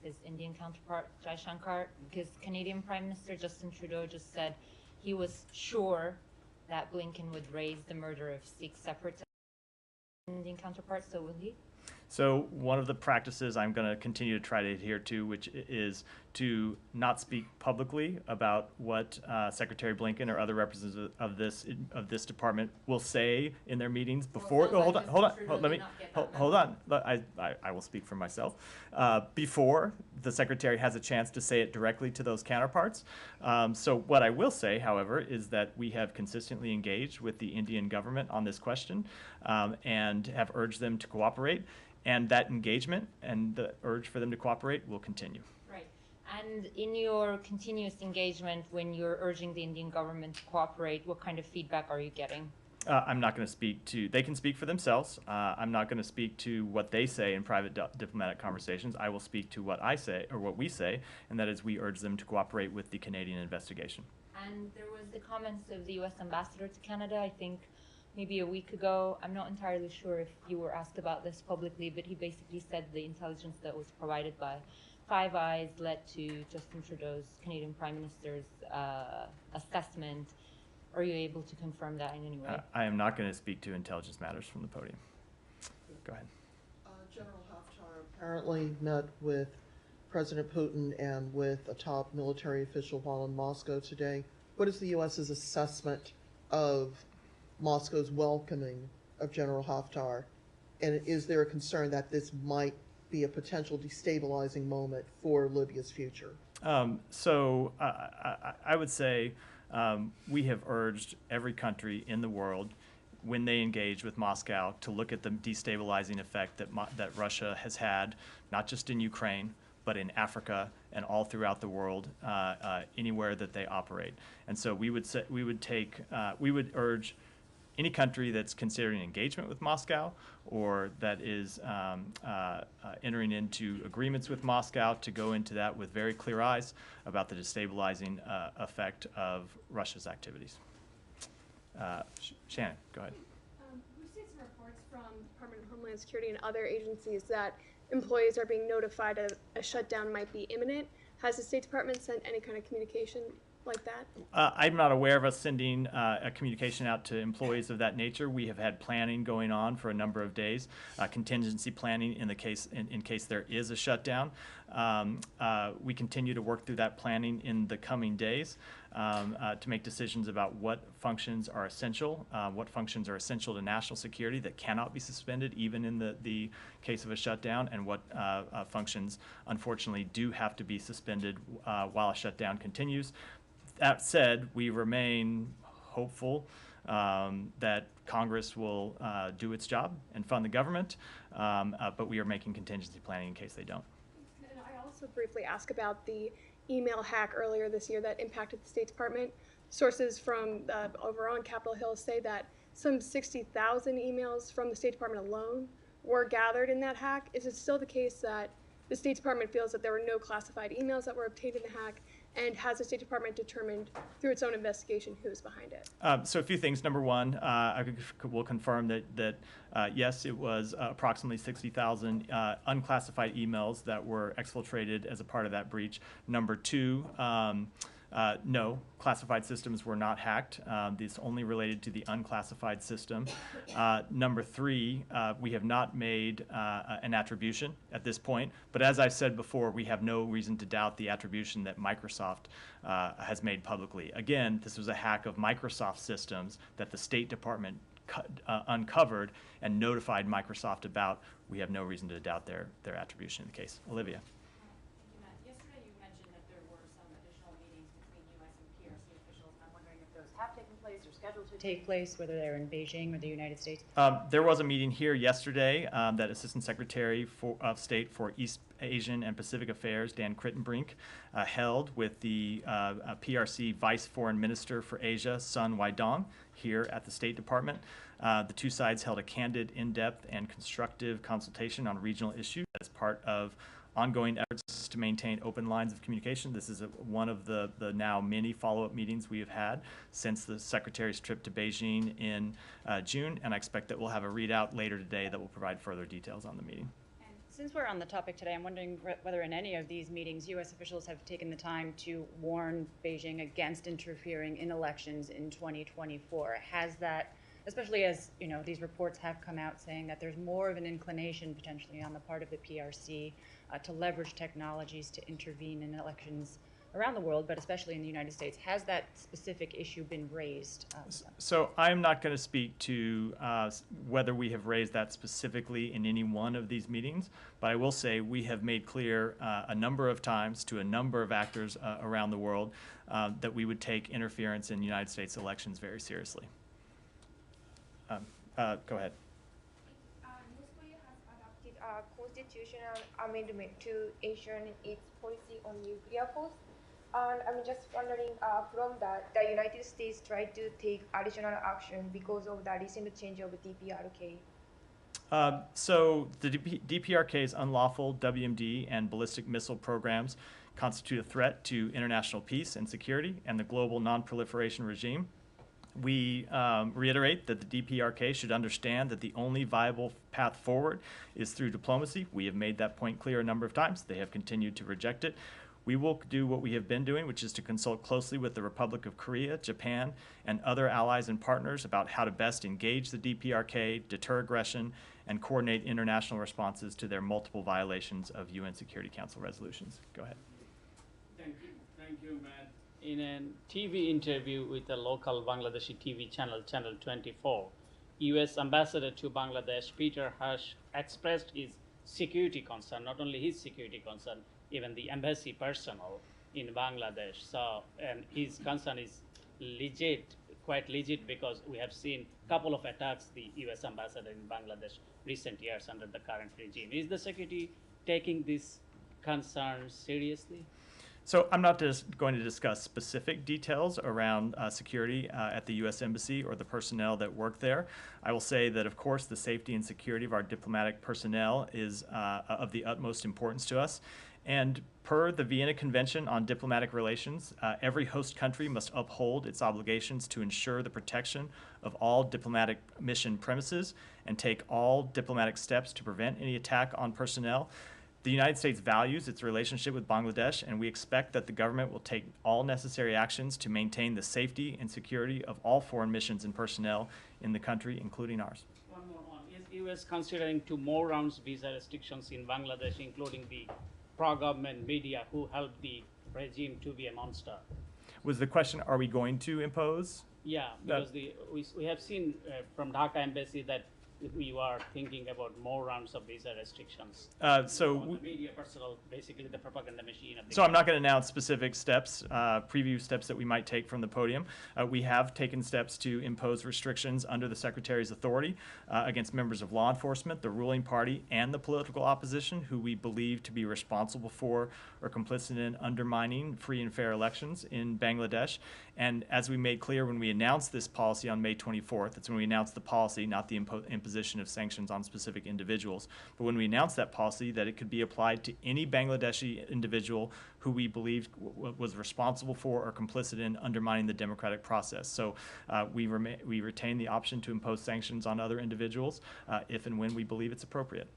his Indian counterpart, Jai Shankar, because Canadian Prime Minister Justin Trudeau just said he was sure that Blinken would raise the murder of Sikh separatists. Indian counterpart, so will he? So one of the practices I'm going to continue to try to adhere to, which is to not speak publicly about what Secretary Blinken or other representatives of this department will say in their meetings before. Well, hold on. I will speak for myself. Before the secretary has a chance to say it directly to those counterparts. So what I will say, however, is that we have consistently engaged with the Indian government on this question and have urged them to cooperate. And that engagement and the urge for them to cooperate will continue. Right. And in your continuous engagement, when you're urging the Indian government to cooperate, what kind of feedback are you getting? I'm not going to speak to, they can speak for themselves. I'm not going to speak to what they say in private diplomatic conversations. I will speak to what I say, or what we say, and that is we urge them to cooperate with the Canadian investigation. And there was the comments of the U.S. ambassador to Canada, I think, maybe a week ago. I'm not entirely sure if you were asked about this publicly, but he basically said the intelligence that was provided by Five Eyes led to Justin Trudeau's Canadian Prime Minister's assessment. Are you able to confirm that in any way? I am not going to speak to intelligence matters from the podium. Go ahead. General Haftar apparently met with President Putin and with a top military official while in Moscow today. What is the U.S.'s assessment of Moscow's welcoming of General Haftar? And is there a concern that this might be a potential destabilizing moment for Libya's future? So I would say we have urged every country in the world, when they engage with Moscow, to look at the destabilizing effect that Russia has had, not just in Ukraine, but in Africa and all throughout the world, anywhere that they operate. And so we would urge any country that's considering engagement with Moscow or that is entering into agreements with Moscow to go into that with very clear eyes about the destabilizing effect of Russia's activities. Shannon, go ahead. We've seen some reports from the Department of Homeland Security and other agencies that employees are being notified a shutdown might be imminent. Has the State Department sent any kind of communication like that? I'm not aware of us sending a communication out to employees of that nature. We have had planning going on for a number of days, contingency planning in case there is a shutdown. We continue to work through that planning in the coming days to make decisions about what functions are essential, to national security that cannot be suspended even in the case of a shutdown, and what functions unfortunately do have to be suspended while a shutdown continues. That said, we remain hopeful that Congress will do its job and fund the government, but we are making contingency planning in case they don't. And I also briefly asked about the email hack earlier this year that impacted the State Department. Sources from over on Capitol Hill say that some 60,000 emails from the State Department alone were gathered in that hack. Is it still the case that the State Department feels that there were no classified emails that were obtained in the hack? And has the State Department determined through its own investigation who's behind it? So a few things. Number one, I will confirm that yes, it was approximately 60,000 unclassified emails that were exfiltrated as a part of that breach. Number two, No, classified systems were not hacked. This only related to the unclassified system. Number three, we have not made an attribution at this point, but as I've said before, we have no reason to doubt the attribution that Microsoft has made publicly. Again, this was a hack of Microsoft systems that the State Department uncovered and notified Microsoft about. We have no reason to doubt their attribution in the case. Olivia. Yesterday you mentioned that there were some additional meetings between U.S. and PRC officials. I'm wondering if those have taken place or scheduled to take place, whether they're in Beijing or the United States. There was a meeting here yesterday that Assistant Secretary of State for East Asian and Pacific Affairs, Dan Crittenbrink, held with the PRC Vice Foreign Minister for Asia, Sun Weidong, here at the State Department. The two sides held a candid, in-depth, and constructive consultation on regional issues as part of ongoing efforts to maintain open lines of communication. This is one of the now many follow-up meetings we have had since the Secretary's trip to Beijing in June, and I expect that we'll have a readout later today that will provide further details on the meeting. And since we're on the topic today, I'm wondering whether in any of these meetings U.S. officials have taken the time to warn Beijing against interfering in elections in 2024. Has that, especially as these reports have come out saying that there's more of an inclination potentially on the part of the PRC to leverage technologies to intervene in elections around the world, but especially in the United States. Has that specific issue been raised? So I'm not going to speak to whether we have raised that specifically in any one of these meetings, but I will say we have made clear a number of times to a number of actors around the world that we would take interference in United States elections very seriously. Go ahead. North Korea has adopted a constitutional amendment to ensure its policy on nuclear force. And I'm just wondering, from that, the United States tried to take additional action because of the recent change of DPRK. So the DPRK's unlawful WMD and ballistic missile programs constitute a threat to international peace and security and the global non-proliferation regime. We reiterate that the DPRK should understand that the only viable path forward is through diplomacy. We have made that point clear a number of times. They have continued to reject it. We will do what we have been doing, which is to consult closely with the Republic of Korea, Japan, and other allies and partners about how to best engage the DPRK, deter aggression, and coordinate international responses to their multiple violations of UN Security Council resolutions. Go ahead. Thank you, Matt. In a TV interview with a local Bangladeshi TV channel, Channel 24, U.S. Ambassador to Bangladesh, Peter Hush, expressed his security concern, not only his security concern, even the embassy personnel in Bangladesh. So, and his concern is legit, quite legit, because we have seen a couple of attacks the U.S. ambassador in Bangladesh recent years under the current regime. Is the secretary taking these concerns seriously? So I'm not just going to discuss specific details around security at the U.S. Embassy or the personnel that work there. I will say that, of course, the safety and security of our diplomatic personnel is of the utmost importance to us. And per the Vienna Convention on Diplomatic Relations, every host country must uphold its obligations to ensure the protection of all diplomatic mission premises and take all diplomatic steps to prevent any attack on personnel. The United States values its relationship with Bangladesh, and we expect that the government will take all necessary actions to maintain the safety and security of all foreign missions and personnel in the country, including ours. One more one. Is U.S. considering 2 more rounds visa restrictions in Bangladesh, including the pro-government media who helped the regime to be a monster? Was the question, are we going to impose? Yeah, because we have seen from Dhaka Embassy that we are thinking about more rounds of visa restrictions. The media personnel, basically the propaganda machine of the So I'm not going to announce specific steps, preview steps that we might take from the podium. We have taken steps to impose restrictions under the Secretary's authority against members of law enforcement, the ruling party, and the political opposition who we believe to be responsible for or complicit in undermining free and fair elections in Bangladesh. And as we made clear when we announced this policy on May 24th, that's when we announced the policy, not the imposition of sanctions on specific individuals. But when we announced that policy, that it could be applied to any Bangladeshi individual who we believed was responsible for or complicit in undermining the democratic process. So we retain the option to impose sanctions on other individuals if and when we believe it's appropriate.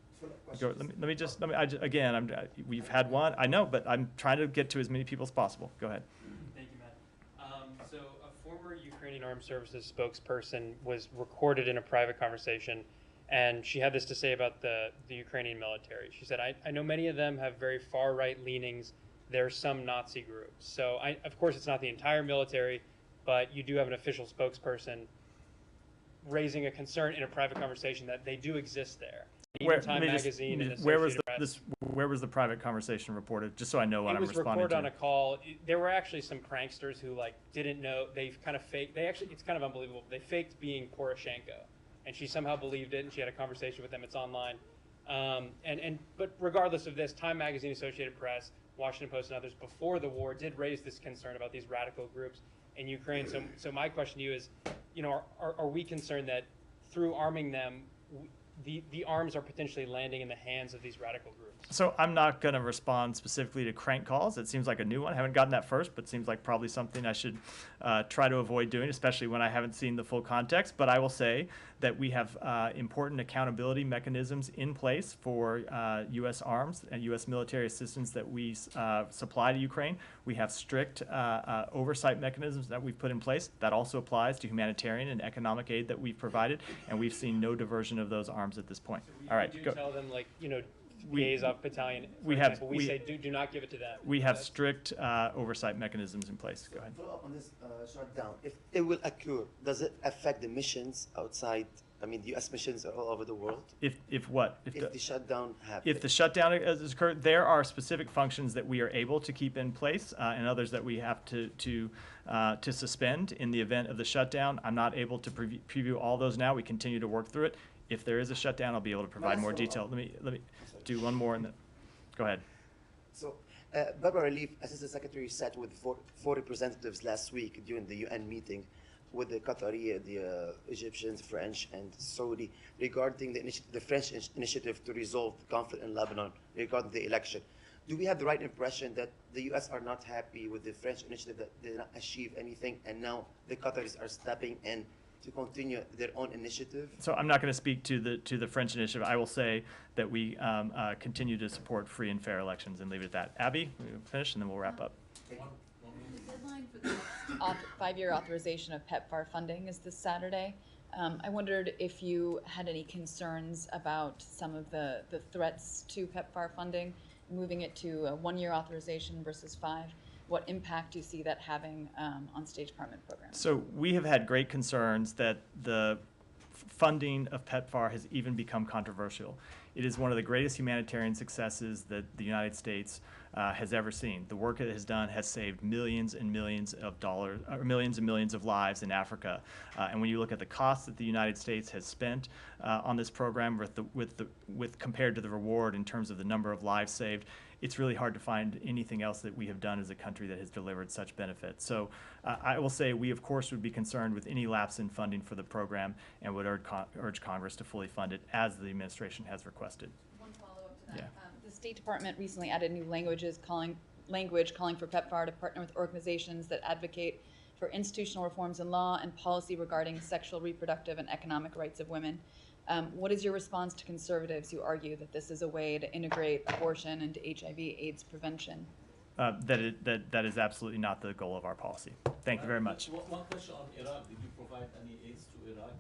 We've had one, I know, but I'm trying to get to as many people as possible. Go ahead. Thank you, Matt. Ukraine Armed Services spokesperson was recorded in a private conversation, and she had this to say about the Ukrainian military. She said, I know many of them have very far-right leanings. There are some Nazi groups. So, of course, it's not the entire military, but you do have an official spokesperson raising a concern in a private conversation that they do exist there. Even Time Magazine and Associated Press. Where was the private conversation reported? Just so I know what I'm responding to. It was recorded on a call. There were actually some pranksters who didn't know. They kind of faked. It's kind of unbelievable. They faked being Poroshenko, and she somehow believed it. And she had a conversation with them. It's online. But regardless of this, Time Magazine, Associated Press, Washington Post, and others before the war did raise this concern about these radical groups in Ukraine. So my question to you is, are we concerned that through arming them, the arms are potentially landing in the hands of these radical groups? So I'm not going to respond specifically to crank calls. It seems like a new one. I haven't gotten that first, but seems like probably something I should try to avoid doing, especially when I haven't seen the full context. But I will say that we have important accountability mechanisms in place for U.S. arms and U.S. military assistance that we supply to Ukraine. We have strict oversight mechanisms that we've put in place. That also applies to humanitarian and economic aid that we've provided, and we've seen no diversion of those arms at this point. All right, go. Tell them, Azov battalion, we say do not give it to them. We have strict oversight mechanisms in place. Go ahead. Follow up on this shutdown. If it will occur, does it affect the missions outside? I mean, the U.S. missions all over the world. If what? If the shutdown happens. If the shutdown has occurred, there are specific functions that we are able to keep in place, and others that we have to suspend in the event of the shutdown. I'm not able to preview all those now. We continue to work through it. If there is a shutdown, I'll be able to provide more detail. Let me do one more, and then go ahead. So, Barbara Leaf, Assistant Secretary, sat with four representatives last week during the UN meeting with the Qatari, the Egyptians, French, and Saudi regarding the French initiative to resolve the conflict in Lebanon regarding the election. Do we have the right impression that the U.S. are not happy with the French initiative, that they did not achieve anything, and now the Qataris are stepping in to continue their own initiative? So I'm not going to speak to the French initiative. I will say that we continue to support free and fair elections and leave it at that. Abby, we'll finish and then we'll wrap up. The deadline for the next 5-year authorization of PEPFAR funding is this Saturday. I wondered if you had any concerns about some of the threats to PEPFAR funding, moving it to a 1-year authorization versus 5. What impact do you see that having on State Department programs? So we have had great concerns that the funding of PEPFAR has even become controversial. It is one of the greatest humanitarian successes that the United States has ever seen. The work it has done has saved millions and millions of dollars, or millions and millions of lives in Africa. And when you look at the costs that the United States has spent on this program with compared to the reward in terms of the number of lives saved, it's really hard to find anything else that we have done as a country that has delivered such benefits. So I will say we, of course, would be concerned with any lapse in funding for the program and would urge Congress to fully fund it as the administration has requested. One follow-up to that. Yeah. The State Department recently added new language calling for PEPFAR to partner with organizations that advocate for institutional reforms in law and policy regarding sexual, reproductive, and economic rights of women. What is your response to conservatives who argue that this is a way to integrate abortion into HIV/AIDS prevention? That is absolutely not the goal of our policy. Thank you very much. One question on Iraq. Did you provide any aids to Iraq?